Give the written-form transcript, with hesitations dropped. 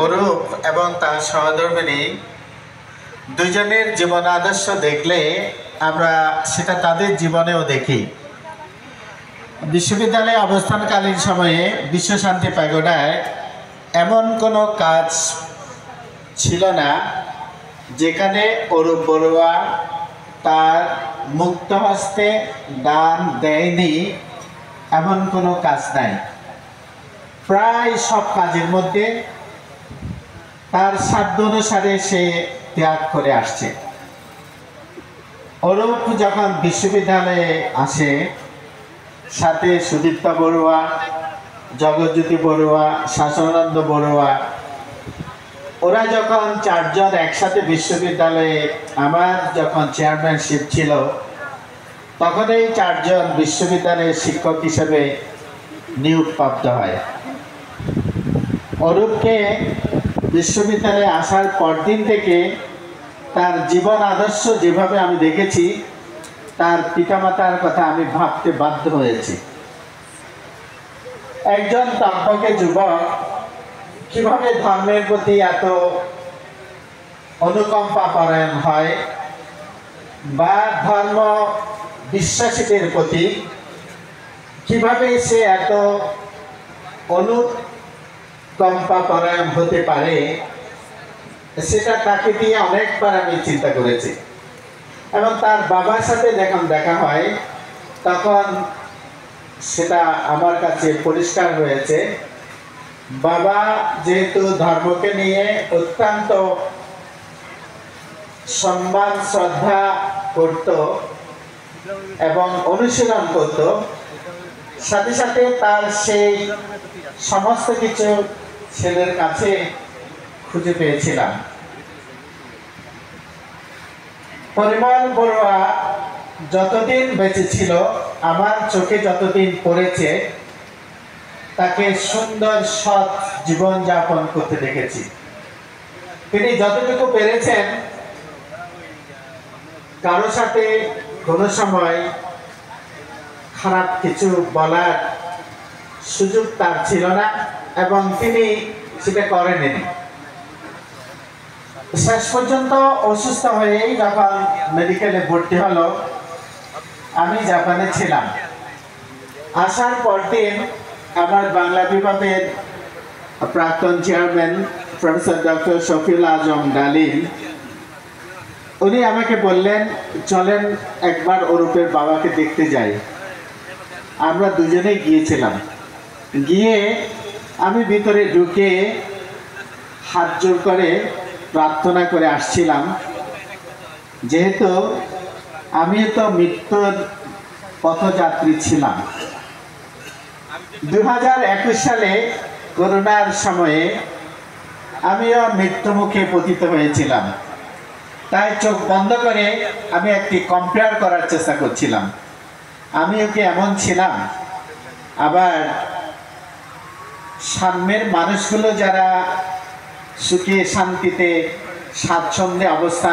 অরূপ এবং তার সহধর্মিণী দুজনের জীবন আদর্শ দেখলে আমরা সেটা তাদের জীবনেও দেখি। বিশ্ববিদ্যালয়ে অবস্থানকালীন সময়ে বিশ্বশান্তি প্যাগোডায় এমন কোনো কাজ ছিল না যেখানে অরূপ বড়ুয়া তার মুক্ত হস্তে দান দেয়নি, এমন কোনো কাজ নাই। প্রায় সব কাজের মধ্যে তার সাধ্য অনুসারে সে ত্যাগ করে আসছে। অরূপ যখন বিশ্ববিদ্যালয়ে আসে, সাথে সুদীপ্তা বড়ুয়া, জগৎজ্যোতি বড়ুয়া, শাসনানন্দ বড়ুয়া, ওরা যখন চারজন একসাথে বিশ্ববিদ্যালয়ে আমার যখন চেয়ারম্যানশিপ ছিল, তখন এই চারজন বিশ্ববিদ্যালয়ের শিক্ষক হিসেবে নিয়োগপ্রাপ্ত হয়। অরূপকে বিশ্ববিদ্যালয়ে আসার পরদিন থেকে তার জীবন আদর্শ যেভাবে আমি দেখেছি, তার পিতামাতার কথা আমি ভাবতে বাধ্য হয়েছি। একজন টকটকে যুবক কিভাবে ধর্মের প্রতি এত অনুকম্পা পরায়ণ হয়, বা ধর্ম বিশ্বাসীদের প্রতি কিভাবে সে এত অনুকম্পা পরায়ণ হতে পারে, সেটা তাকে দিয়ে অনেকবার আমি চিন্তা করেছি। এবং তার বাবার সাথে যখন দেখা হয়, তখন সেটা আমার কাছে পরিষ্কার হয়েছে। বাবা যেহেতু ধর্মকে নিয়ে অত্যন্ত সম্মান শ্রদ্ধা করত এবং অনুশীলন করত, সাথে সাথে তার সেই সমস্ত কিছু ছেলের কাছে খুঁজে পেয়েছিলাম। পরিমল বড়ুয়া যতদিন বেঁচে ছিল, আমার চোখে যতদিন পড়েছে, তাকে সুন্দর সৎ জীবন যাপন করতে দেখেছি। তিনি যতটুকু পেরেছেন, কারো সাথে কোনো সময় খারাপ কিছু বলার সুযোগ তার ছিল না, এবং তিনি সেটা করেননি। শেষ পর্যন্ত অসুস্থ হয়েই যখন মেডিকেলে ভর্তি হলো, আমি জাপানে ছিলাম। আসার পরদিন আমার বাংলা বিভাগের প্রাক্তন চেয়ারম্যান প্রফেসর ডক্টর শফিউল আজম ডালিম, উনি আমাকে বললেন, চলেন একবার অরূপের বাবাকে দেখতে যাই। আমরা দুজনেই গিয়েছিলাম। গিয়ে আমি ভিতরে ঢুকে হাত জোর করে প্রার্থনা করে আসছিলাম, যেহেতু আমি তো মৃত্যুর পথযাত্রী ছিলাম। 2021 সালে করোনার সময়ে আমিও মৃত্যুমুখে পতিত হয়েছিলাম। তাই চোখ বন্ধ করে আমি একটি কম্পেয়ার করার চেষ্টা করছিলাম, আমিও কি এমন ছিলাম। আবার সামনের মানুষগুলো যারা সুখে শান্তিতে স্বাচ্ছন্দ্যে অবস্থান